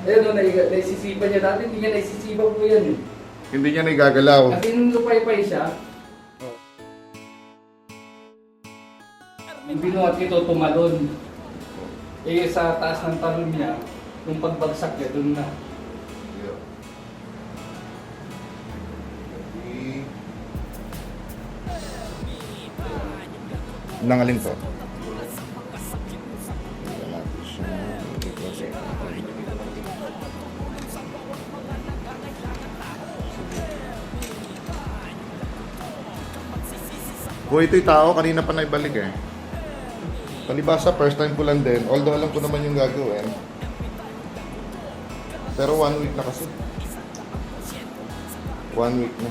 Ayun o, naisisipa niya dati, hindi niya naisisipa po yan eh. Hindi niya naigagalaw. At inulupay-pay siya. Binuhat ito tumalon. Eh sa taas ng talon niya, yung pagbagsak niya, dun na. Nangalin to. Kung ito'y tao, kanina pa naibalik eh. Palibasa, first time ko lang din. Although alam ko naman yung gagawin. Pero 1 week na kasi. 1 week na.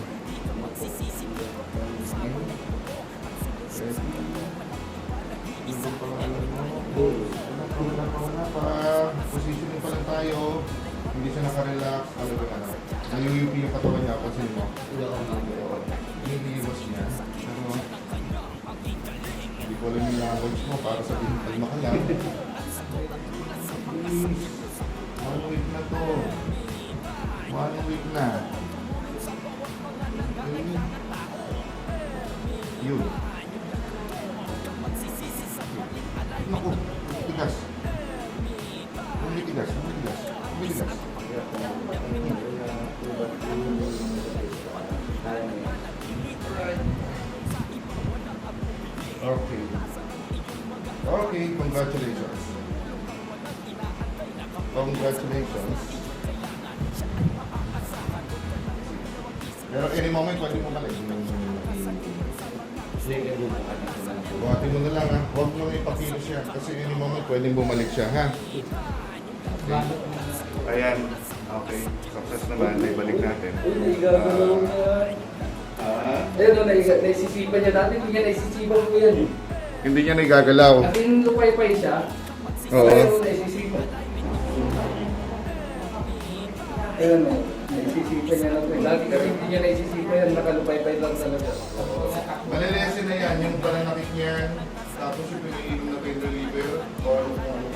Wala pa. Positioning pa lang tayo. Hindi siya nakarelax. Ano ba na? Nang-UP yung katawan niya. Pansin mo. Hinihibas niya. Pero hindi ko alam yung language mo para sabihin kalma ka lang. Please. 1 week na to. 1 week na. Okay. Yun. Naku, tigas. Umitigas, umitigas, umitigas. Okay. Okay, congratulations. Congratulations. Pero any moment, pwede mo balik. Buhatin mo na lang ha. Huwag mo ipakilo siya. Kasi any moment, pwedeng bumalik siya ha. Okay. Ayan. Okay. Success naman. Naibalik natin. Ayun o, naisisipa niya dati, hindi niya naisisipa po yan eh. Hindi niya naigagalaw. At inulupay-pay siya. Oo. Ayun o, naisisipa. Ayun o, naisisipa niya lang po. Lagi kasi hindi niya naisisipa yan, nakalupay-pay lang talaga. Malelesin na yan. Yung pananakit niyan. Tapos yung pinainom na pain reliever. Or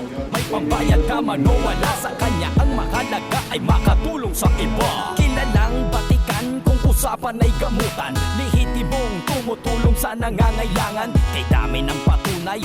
yun. May pambayad ka man o wala sa kanya. Ang mahalaga ay makatulong sa iba. Kilalang batikan kung usapan ay gamutan. Lihitibong tumutulong sa nangangailangan. Kay dami ng patunay.